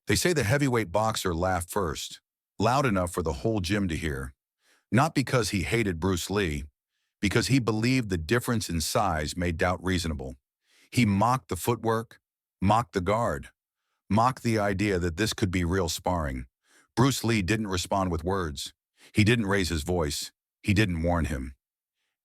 They say the heavyweight boxer laughed first, loud enough for the whole gym to hear. Not because he hated Bruce Lee, because he believed the difference in size made doubt reasonable. He mocked the footwork, mocked the guard, mocked the idea that this could be real sparring. Bruce Lee didn't respond with words. He didn't raise his voice. He didn't warn him.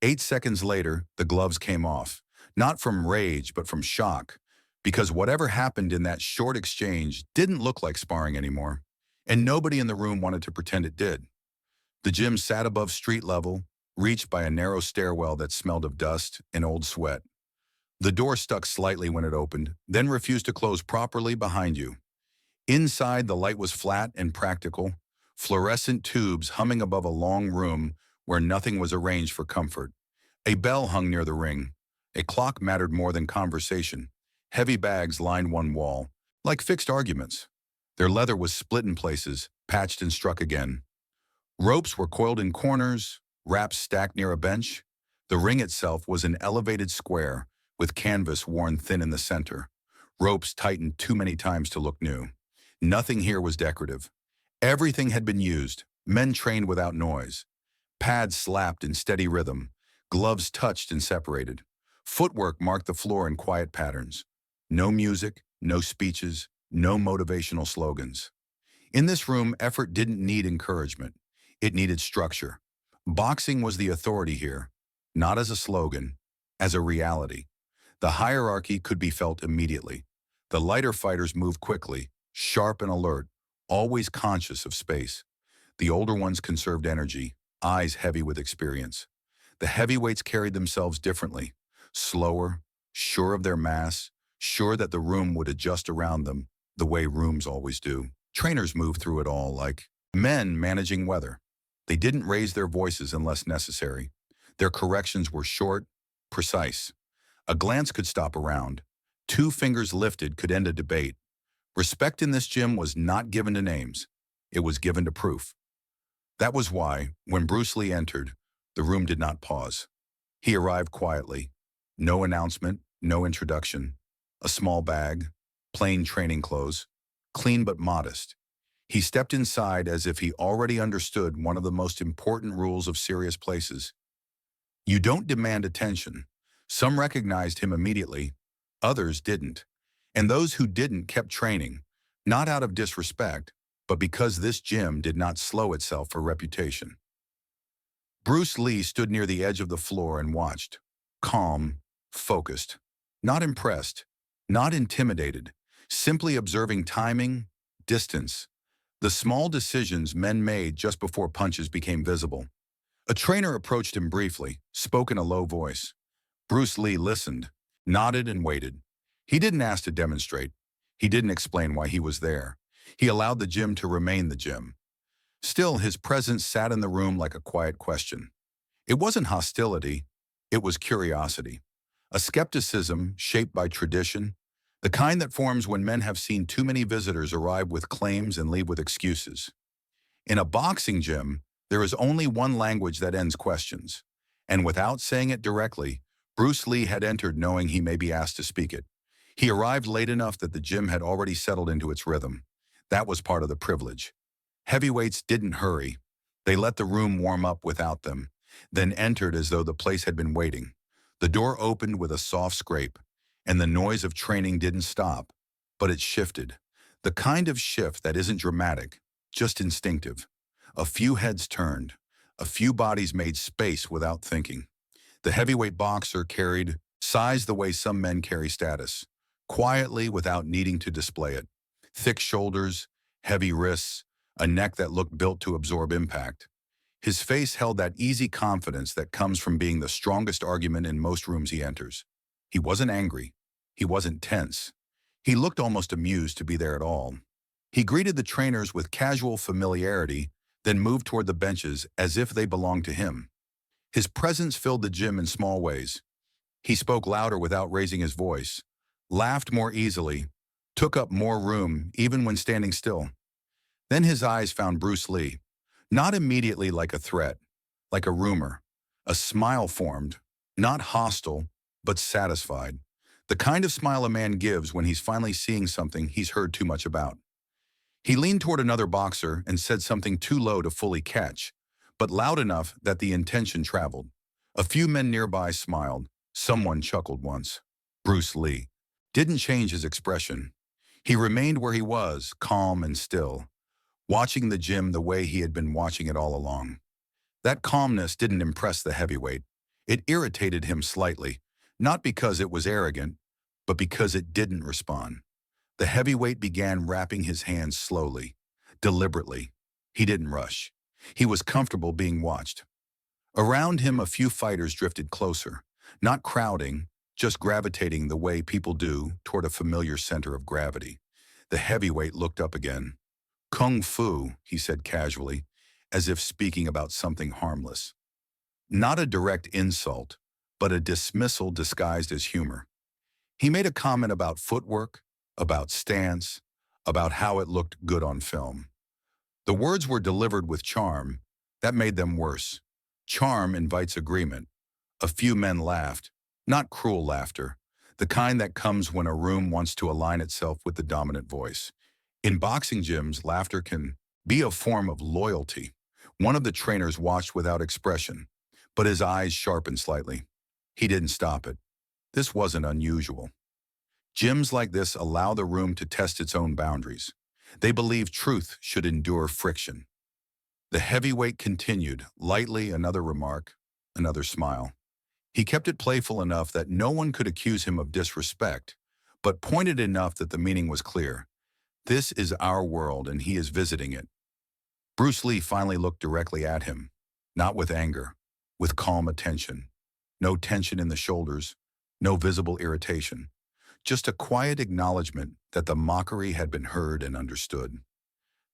8 seconds later, the gloves came off, not from rage, but from shock, because whatever happened in that short exchange didn't look like sparring anymore, and nobody in the room wanted to pretend it did. The gym sat above street level, reached by a narrow stairwell that smelled of dust and old sweat. The door stuck slightly when it opened, then refused to close properly behind you. Inside, the light was flat and practical, fluorescent tubes humming above a long room where nothing was arranged for comfort. A bell hung near the ring. A clock mattered more than conversation. Heavy bags lined one wall, like fixed arguments. Their leather was split in places, patched and struck again. Ropes were coiled in corners, wraps stacked near a bench. The ring itself was an elevated square, with canvas worn thin in the center. Ropes tightened too many times to look new. Nothing here was decorative. Everything had been used. Men trained without noise. Pads slapped in steady rhythm. Gloves touched and separated. Footwork marked the floor in quiet patterns. No music, no speeches, no motivational slogans. In this room, effort didn't need encouragement. It needed structure. Boxing was the authority here, not as a slogan, as a reality. The hierarchy could be felt immediately. The lighter fighters moved quickly, sharp and alert, always conscious of space. The older ones conserved energy, eyes heavy with experience. The heavyweights carried themselves differently, slower, sure of their mass, sure that the room would adjust around them the way rooms always do. Trainers moved through it all like men managing weather. They didn't raise their voices unless necessary. Their corrections were short, precise. A glance could stop a round. 2 fingers lifted could end a debate. Respect in this gym was not given to names. It was given to proof. That was why, when Bruce Lee entered, the room did not pause. He arrived quietly. No announcement, no introduction. A small bag, plain training clothes, clean but modest. He stepped inside as if he already understood one of the most important rules of serious places. You don't demand attention. Some recognized him immediately, others didn't. And those who didn't kept training, not out of disrespect, but because this gym did not slow itself for reputation. Bruce Lee stood near the edge of the floor and watched, calm, focused, not impressed, not intimidated, simply observing timing, distance, the small decisions men made just before punches became visible. A trainer approached him briefly, spoke in a low voice. Bruce Lee listened, nodded and waited. He didn't ask to demonstrate. He didn't explain why he was there. He allowed the gym to remain the gym. Still, his presence sat in the room like a quiet question. It wasn't hostility, it was curiosity. A skepticism shaped by tradition, the kind that forms when men have seen too many visitors arrive with claims and leave with excuses. In a boxing gym, there is only one language that ends questions. And without saying it directly, Bruce Lee had entered knowing he may be asked to speak it. He arrived late enough that the gym had already settled into its rhythm. That was part of the privilege. Heavyweights didn't hurry. They let the room warm up without them, then entered as though the place had been waiting. The door opened with a soft scrape, and the noise of training didn't stop, but it shifted. The kind of shift that isn't dramatic, just instinctive. A few heads turned. A few bodies made space without thinking. The heavyweight boxer carried size the way some men carry status, quietly without needing to display it. Thick shoulders, heavy wrists, a neck that looked built to absorb impact. His face held that easy confidence that comes from being the strongest argument in most rooms he enters. He wasn't angry. He wasn't tense. He looked almost amused to be there at all. He greeted the trainers with casual familiarity, then moved toward the benches as if they belonged to him. His presence filled the gym in small ways. He spoke louder without raising his voice, laughed more easily, took up more room even when standing still. Then his eyes found Bruce Lee, not immediately like a threat, like a rumor. A smile formed, not hostile, but satisfied. The kind of smile a man gives when he's finally seeing something he's heard too much about. He leaned toward another boxer and said something too low to fully catch, but loud enough that the intention traveled. A few men nearby smiled. Someone chuckled once. Bruce Lee didn't change his expression. He remained where he was, calm and still, watching the gym the way he had been watching it all along. That calmness didn't impress the heavyweight. It irritated him slightly, not because it was arrogant, but because it didn't respond. The heavyweight began wrapping his hands slowly, deliberately. He didn't rush. He was comfortable being watched. Around him, a few fighters drifted closer, not crowding, just gravitating the way people do toward a familiar center of gravity. The heavyweight looked up again. "Kung Fu," he said casually, as if speaking about something harmless. Not a direct insult, but a dismissal disguised as humor. He made a comment about footwork, about stance, about how it looked good on film. The words were delivered with charm. That made them worse. Charm invites agreement. A few men laughed, not cruel laughter, the kind that comes when a room wants to align itself with the dominant voice. In boxing gyms, laughter can be a form of loyalty. One of the trainers watched without expression, but his eyes sharpened slightly. He didn't stop it. This wasn't unusual. Gyms like this allow the room to test its own boundaries. They believe truth should endure friction. The heavyweight continued, lightly, another remark, another smile. He kept it playful enough that no one could accuse him of disrespect, but pointed enough that the meaning was clear. This is our world and he is visiting it. Bruce Lee finally looked directly at him, not with anger, with calm attention. No tension in the shoulders, no visible irritation. Just a quiet acknowledgement that the mockery had been heard and understood.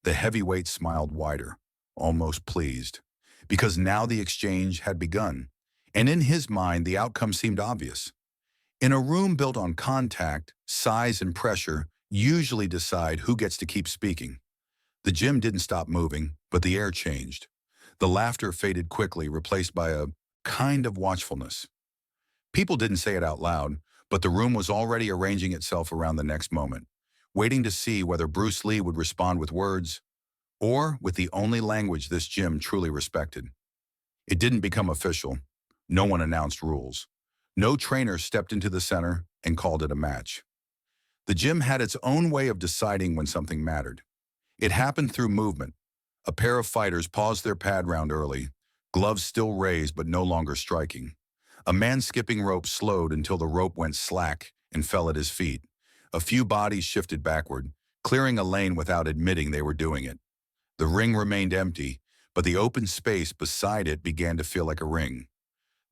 The heavyweight smiled wider, almost pleased, because now the exchange had begun, and in his mind the outcome seemed obvious. In a room built on contact, size and pressure usually decide who gets to keep speaking. The gym didn't stop moving, but the air changed. The laughter faded quickly, replaced by a kind of watchfulness. People didn't say it out loud, but the room was already arranging itself around the next moment, waiting to see whether Bruce Lee would respond with words or with the only language this gym truly respected. It didn't become official. No one announced rules. No trainer stepped into the center and called it a match. The gym had its own way of deciding when something mattered. It happened through movement. A pair of fighters paused their pad round early, gloves still raised but no longer striking. A man skipping rope slowed until the rope went slack and fell at his feet. A few bodies shifted backward, clearing a lane without admitting they were doing it. The ring remained empty, but the open space beside it began to feel like a ring.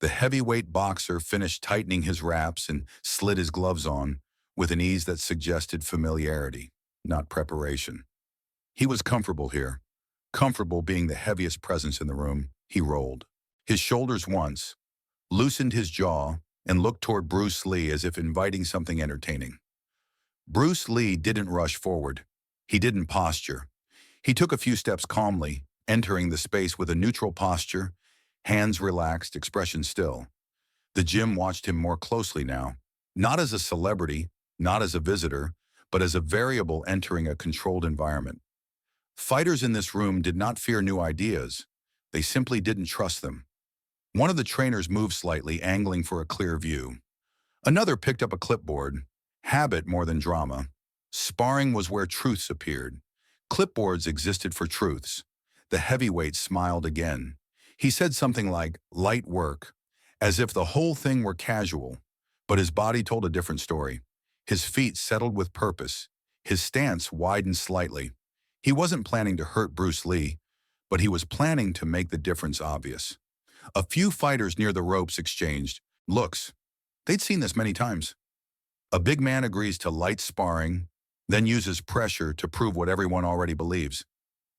The heavyweight boxer finished tightening his wraps and slid his gloves on with an ease that suggested familiarity, not preparation. He was comfortable here. Comfortable being the heaviest presence in the room. He rolled his shoulders once, loosened his jaw, and looked toward Bruce Lee as if inviting something entertaining. Bruce Lee didn't rush forward. He didn't posture. He took a few steps calmly, entering the space with a neutral posture, hands relaxed, expression still. The gym watched him more closely now, not as a celebrity, not as a visitor, but as a variable entering a controlled environment. Fighters in this room did not fear new ideas. They simply didn't trust them. One of the trainers moved slightly, angling for a clear view. Another picked up a clipboard. Habit more than drama. Sparring was where truths appeared. Clipboards existed for truths. The heavyweight smiled again. He said something like, "light work," as if the whole thing were casual, but his body told a different story. His feet settled with purpose. His stance widened slightly. He wasn't planning to hurt Bruce Lee, but he was planning to make the difference obvious. A few fighters near the ropes exchanged looks. They'd seen this many times. A big man agrees to light sparring, then uses pressure to prove what everyone already believes.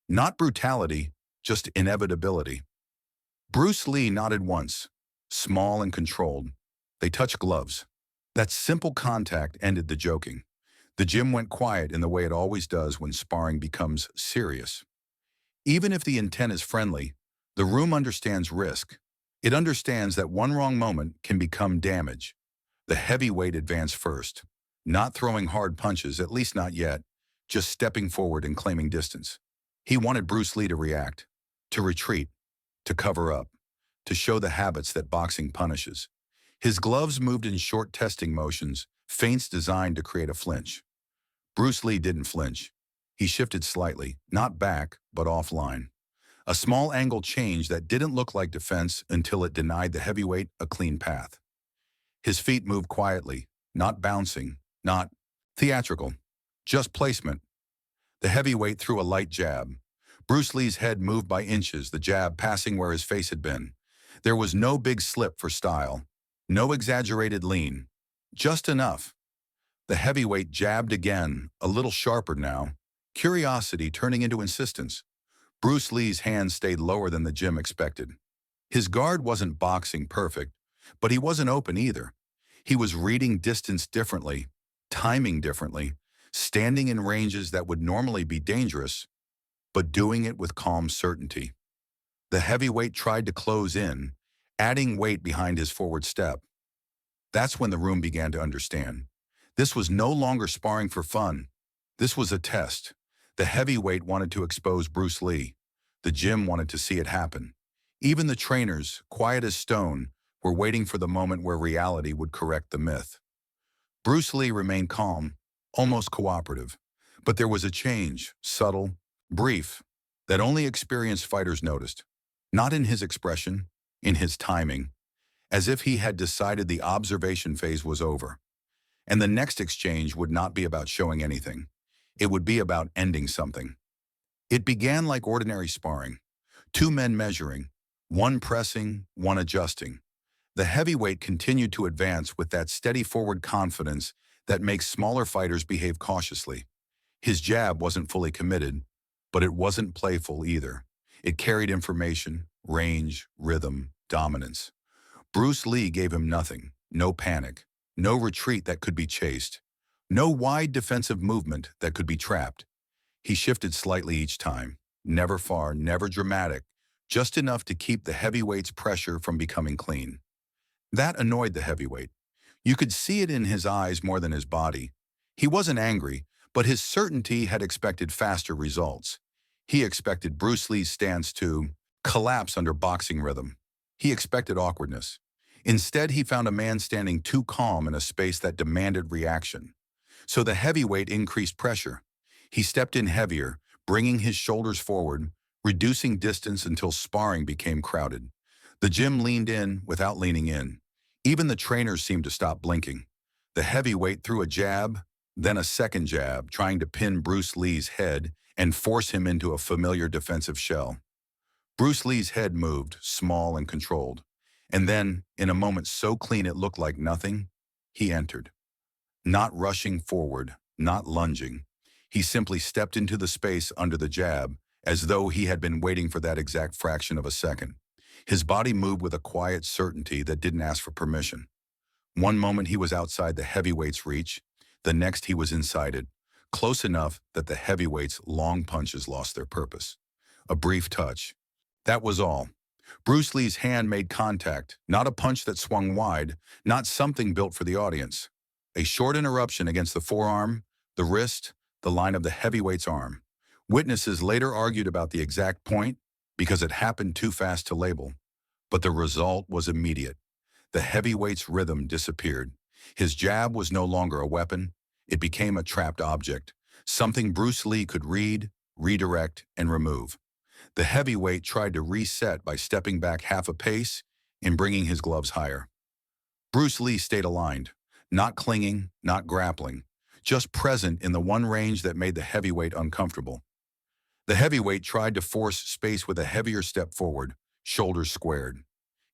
Not brutality, just inevitability. Bruce Lee nodded once, small and controlled. They touched gloves. That simple contact ended the joking. The gym went quiet in the way it always does when sparring becomes serious. Even if the intent is friendly, the room understands risk. It understands that one wrong moment can become damage. The heavyweight advanced first, not throwing hard punches, at least not yet, just stepping forward and claiming distance. He wanted Bruce Lee to react, to retreat, to cover up, to show the habits that boxing punishes. His gloves moved in short testing motions, feints designed to create a flinch. Bruce Lee didn't flinch. He shifted slightly, not back, but offline. A small angle change that didn't look like defense until it denied the heavyweight a clean path. His feet moved quietly, not bouncing, not theatrical, just placement. The heavyweight threw a light jab. Bruce Lee's head moved by inches, the jab passing where his face had been. There was no big slip for style, no exaggerated lean, just enough. The heavyweight jabbed again, a little sharper now, curiosity turning into insistence. Bruce Lee's hand stayed lower than the gym expected. His guard wasn't boxing perfect, but he wasn't open either. He was reading distance differently, timing differently, standing in ranges that would normally be dangerous, but doing it with calm certainty. The heavyweight tried to close in, adding weight behind his forward step. That's when the room began to understand. This was no longer sparring for fun. This was a test. The heavyweight wanted to expose Bruce Lee. The gym wanted to see it happen. Even the trainers, quiet as stone, were waiting for the moment where reality would correct the myth. Bruce Lee remained calm, almost cooperative. But there was a change, subtle, brief, that only experienced fighters noticed. Not in his expression, in his timing, as if he had decided the observation phase was over. And the next exchange would not be about showing anything. It would be about ending something. It began like ordinary sparring. Two men measuring, one pressing, one adjusting. The heavyweight continued to advance with that steady forward confidence that makes smaller fighters behave cautiously. His jab wasn't fully committed, but it wasn't playful either. It carried information, range, rhythm, dominance. Bruce Lee gave him nothing, no panic, no retreat that could be chased, no wide defensive movement that could be trapped. He shifted slightly each time, never far, never dramatic, just enough to keep the heavyweight's pressure from becoming clean. That annoyed the heavyweight. You could see it in his eyes more than his body. He wasn't angry, but his certainty had expected faster results. He expected Bruce Lee's stance to collapse under boxing rhythm. He expected awkwardness. Instead, he found a man standing too calm in a space that demanded reaction. So the heavyweight increased pressure. He stepped in heavier, bringing his shoulders forward, reducing distance until sparring became crowded. The gym leaned in without leaning in. Even the trainers seemed to stop blinking. The heavyweight threw a jab, then a second jab, trying to pin Bruce Lee's head and force him into a familiar defensive shell. Bruce Lee's head moved, small and controlled. And then, in a moment so clean it looked like nothing, he entered. Not rushing forward, not lunging. He simply stepped into the space under the jab, as though he had been waiting for that exact fraction of a second. His body moved with a quiet certainty that didn't ask for permission. One moment he was outside the heavyweight's reach, the next he was inside it, close enough that the heavyweight's long punches lost their purpose. A brief touch. That was all. Bruce Lee's hand made contact, not a punch that swung wide, not something built for the audience. A short interruption against the forearm, the wrist, the line of the heavyweight's arm. Witnesses later argued about the exact point because it happened too fast to label. But the result was immediate. The heavyweight's rhythm disappeared. His jab was no longer a weapon. It became a trapped object, something Bruce Lee could read, redirect, and remove. The heavyweight tried to reset by stepping back half a pace and bringing his gloves higher. Bruce Lee stayed aligned, not clinging, not grappling, just present in the one range that made the heavyweight uncomfortable. The heavyweight tried to force space with a heavier step forward, shoulders squared.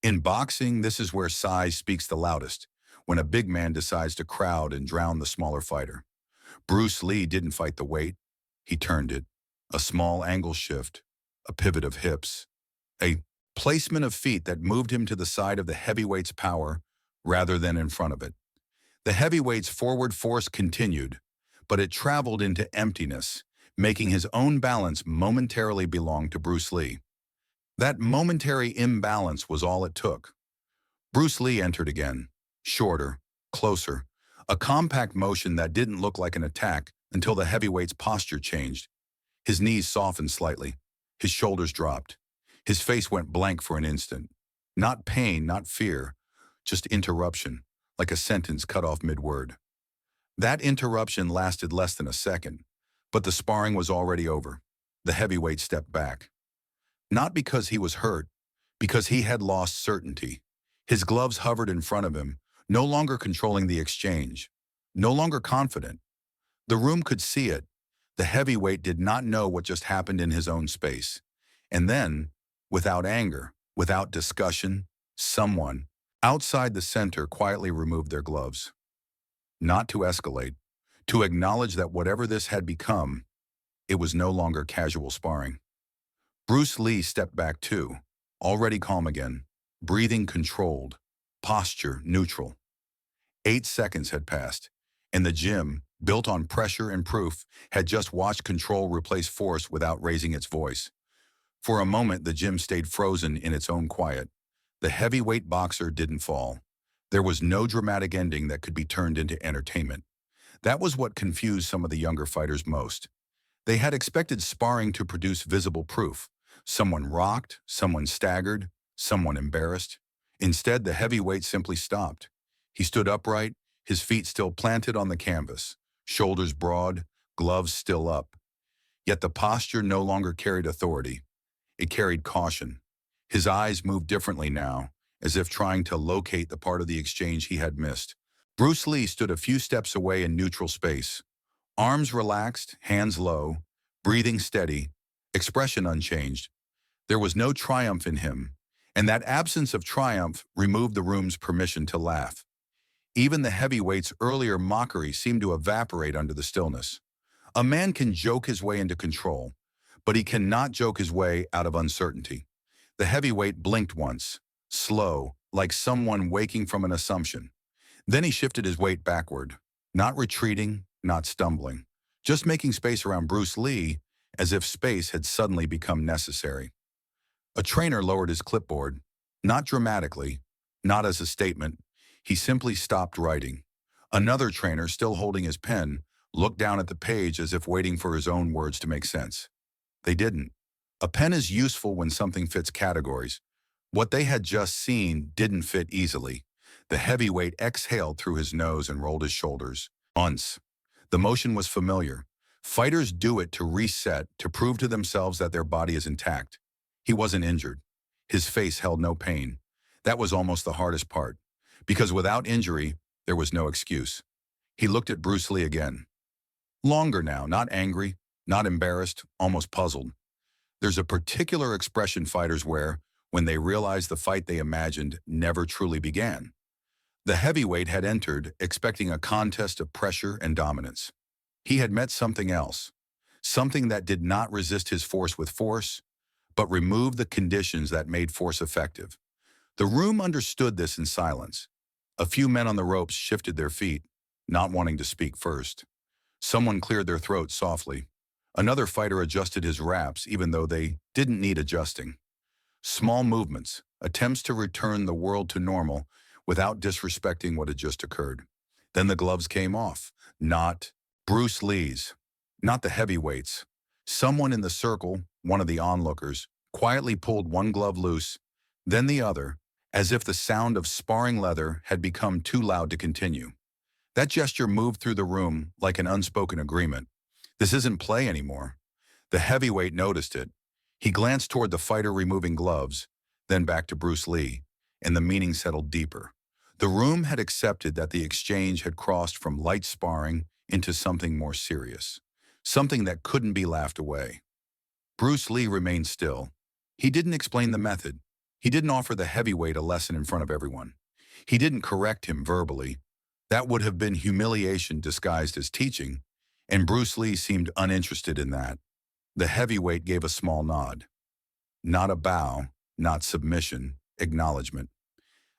In boxing, this is where size speaks the loudest, when a big man decides to crowd and drown the smaller fighter. Bruce Lee didn't fight the weight, he turned it. A small angle shift, a pivot of hips, a placement of feet that moved him to the side of the heavyweight's power rather than in front of it. The heavyweight's forward force continued, but it traveled into emptiness, making his own balance momentarily belong to Bruce Lee. That momentary imbalance was all it took. Bruce Lee entered again, shorter, closer, a compact motion that didn't look like an attack until the heavyweight's posture changed. His knees softened slightly. His shoulders dropped. His face went blank for an instant. Not pain, not fear, just interruption, like a sentence cut off mid-word. That interruption lasted less than a second, but the sparring was already over. The heavyweight stepped back. Not because he was hurt, because he had lost certainty. His gloves hovered in front of him, no longer controlling the exchange, no longer confident. The room could see it. The heavyweight did not know what just happened in his own space. And then, without anger, without discussion, someone, outside the center, quietly removed their gloves. Not to escalate, to acknowledge that whatever this had become, it was no longer casual sparring. Bruce Lee stepped back too, already calm again, breathing controlled, posture neutral. 8 seconds had passed, and the gym, built on pressure and proof, had just watched control replace force without raising its voice. For a moment, the gym stayed frozen in its own quiet. The heavyweight boxer didn't fall. There was no dramatic ending that could be turned into entertainment. That was what confused some of the younger fighters most. They had expected sparring to produce visible proof. Someone rocked, someone staggered, someone embarrassed. Instead, the heavyweight simply stopped. He stood upright, his feet still planted on the canvas, shoulders broad, gloves still up. Yet the posture no longer carried authority. It carried caution. His eyes moved differently now, as if trying to locate the part of the exchange he had missed. Bruce Lee stood a few steps away in neutral space. Arms relaxed, hands low, breathing steady, expression unchanged. There was no triumph in him, and that absence of triumph removed the room's permission to laugh. Even the heavyweight's earlier mockery seemed to evaporate under the stillness. A man can joke his way into control, but he cannot joke his way out of uncertainty. The heavyweight blinked once, slow, like someone waking from an assumption. Then he shifted his weight backward, not retreating, not stumbling, just making space around Bruce Lee as if space had suddenly become necessary. A trainer lowered his clipboard, not dramatically, not as a statement. He simply stopped writing. Another trainer, still holding his pen, looked down at the page as if waiting for his own words to make sense. They didn't. A pen is useful when something fits categories. What they had just seen didn't fit easily. The heavyweight exhaled through his nose and rolled his shoulders. Once. The motion was familiar. Fighters do it to reset, to prove to themselves that their body is intact. He wasn't injured. His face held no pain. That was almost the hardest part, because without injury, there was no excuse. He looked at Bruce Lee again. Longer now, not angry, not embarrassed, almost puzzled. There's a particular expression fighters wear when they realize the fight they imagined never truly began. The heavyweight had entered expecting a contest of pressure and dominance. He had met something else, something that did not resist his force with force, but removed the conditions that made force effective. The room understood this in silence. A few men on the ropes shifted their feet, not wanting to speak first. Someone cleared their throat softly. Another fighter adjusted his wraps even though they didn't need adjusting. Small movements, attempts to return the world to normal without disrespecting what had just occurred. Then the gloves came off. Not Bruce Lee's, not the heavyweights. Someone in the circle, one of the onlookers, quietly pulled one glove loose, then the other, as if the sound of sparring leather had become too loud to continue. That gesture moved through the room like an unspoken agreement. This isn't play anymore. The heavyweight noticed it. He glanced toward the fighter removing gloves, then back to Bruce Lee, and the meaning settled deeper. The room had accepted that the exchange had crossed from light sparring into something more serious, something that couldn't be laughed away. Bruce Lee remained still. He didn't explain the method. He didn't offer the heavyweight a lesson in front of everyone. He didn't correct him verbally. That would have been humiliation disguised as teaching, and Bruce Lee seemed uninterested in that. The heavyweight gave a small nod. Not a bow, not submission, acknowledgement.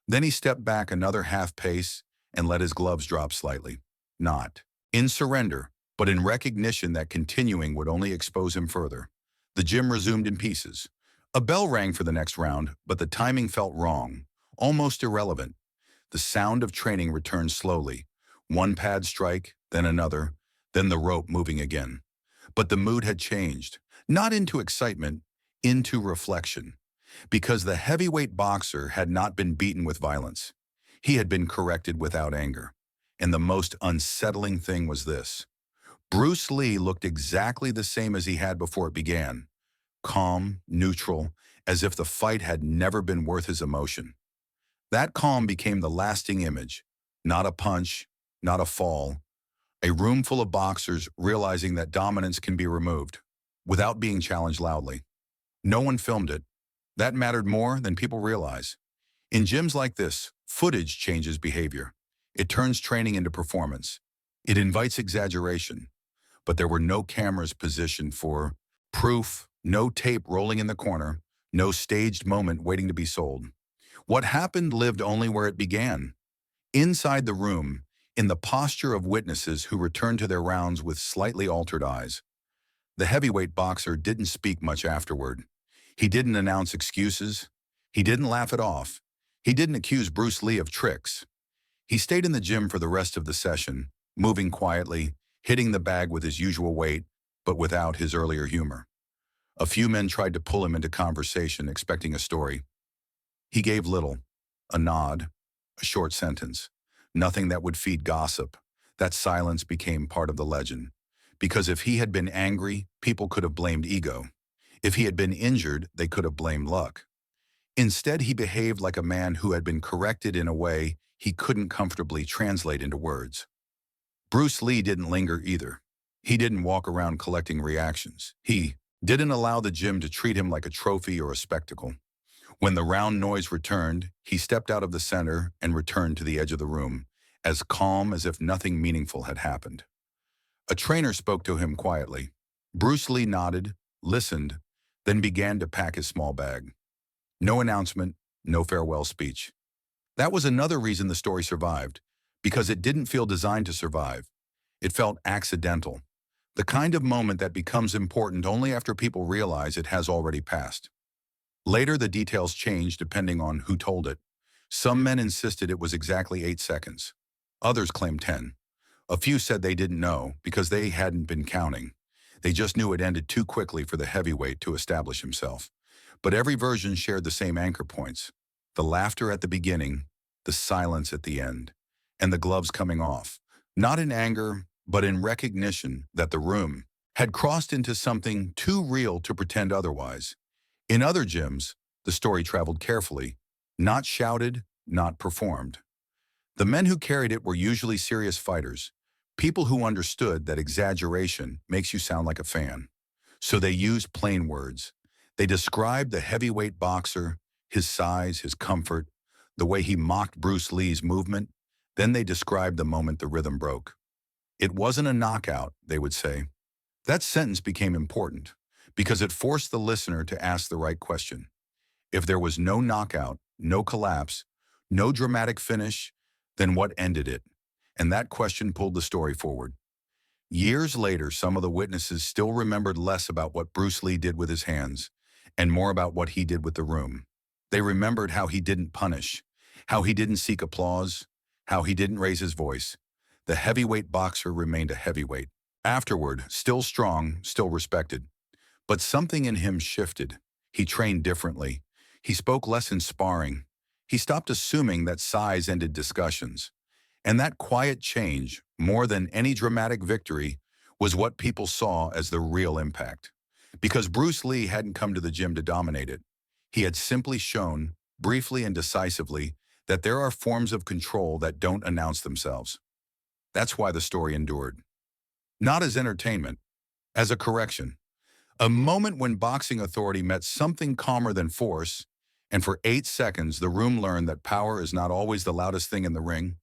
Then he stepped back another half pace and let his gloves drop slightly. Not in surrender, but in recognition that continuing would only expose him further. The gym resumed in pieces. A bell rang for the next round, but the timing felt wrong, almost irrelevant. The sound of training returned slowly. One pad strike, then another. then the rope moving again. But the mood had changed, not into excitement, into reflection. Because the heavyweight boxer had not been beaten with violence. He had been corrected without anger. And the most unsettling thing was this. Bruce Lee looked exactly the same as he had before it began. Calm, neutral, as if the fight had never been worth his emotion. That calm became the lasting image. Not a punch, not a fall. A room full of boxers realizing that dominance can be removed without being challenged loudly. No one filmed it. That mattered more than people realize. In gyms like this, footage changes behavior. It turns training into performance. It invites exaggeration. But there were no cameras positioned for proof, no tape rolling in the corner, no staged moment waiting to be sold. What happened lived only where it began. Inside the room, in the posture of witnesses who returned to their rounds with slightly altered eyes. The heavyweight boxer didn't speak much afterward. He didn't announce excuses. He didn't laugh it off. He didn't accuse Bruce Lee of tricks. He stayed in the gym for the rest of the session, moving quietly, hitting the bag with his usual weight, but without his earlier humor. A few men tried to pull him into conversation, expecting a story. He gave little, a nod, a short sentence, nothing that would feed gossip. That silence became part of the legend. Because if he had been angry, people could have blamed ego. If he had been injured, they could have blamed luck. Instead, he behaved like a man who had been corrected in a way he couldn't comfortably translate into words. Bruce Lee didn't linger either. He didn't walk around collecting reactions. He didn't allow the gym to treat him like a trophy or a spectacle. When the round noise returned, he stepped out of the center and returned to the edge of the room, as calm as if nothing meaningful had happened. A trainer spoke to him quietly. Bruce Lee nodded, listened, then began to pack his small bag. No announcement, no farewell speech. That was another reason the story survived, because it didn't feel designed to survive. It felt accidental, the kind of moment that becomes important only after people realize it has already passed. Later, the details changed depending on who told it. Some men insisted it was exactly 8 seconds. Others claimed 10. A few said they didn't know because they hadn't been counting. They just knew it ended too quickly for the heavyweight to establish himself. But every version shared the same anchor points. The laughter at the beginning, the silence at the end, and the gloves coming off. Not in anger, but in recognition that the room had crossed into something too real to pretend otherwise. In other gyms, the story traveled carefully, not shouted, not performed. The men who carried it were usually serious fighters, people who understood that exaggeration makes you sound like a fan. So they used plain words. They described the heavyweight boxer, his size, his comfort, the way he mocked Bruce Lee's movement. Then they described the moment the rhythm broke. It wasn't a knockout, they would say. That sentence became important because it forced the listener to ask the right question. If there was no knockout, no collapse, no dramatic finish, then what ended it? And that question pulled the story forward. Years later, some of the witnesses still remembered less about what Bruce Lee did with his hands and more about what he did with the room. They remembered how he didn't punish, how he didn't seek applause, how he didn't raise his voice. The heavyweight boxer remained a heavyweight. Afterward, still strong, still respected. But something in him shifted. He trained differently. He spoke less in sparring. He stopped assuming that size ended discussions. And that quiet change, more than any dramatic victory, was what people saw as the real impact. Because Bruce Lee hadn't come to the gym to dominate it. He had simply shown, briefly and decisively, that there are forms of control that don't announce themselves. That's why the story endured. Not as entertainment, as a correction. A moment when boxing authority met something calmer than force, and for 8 seconds the room learned that power is not always the loudest thing in the ring.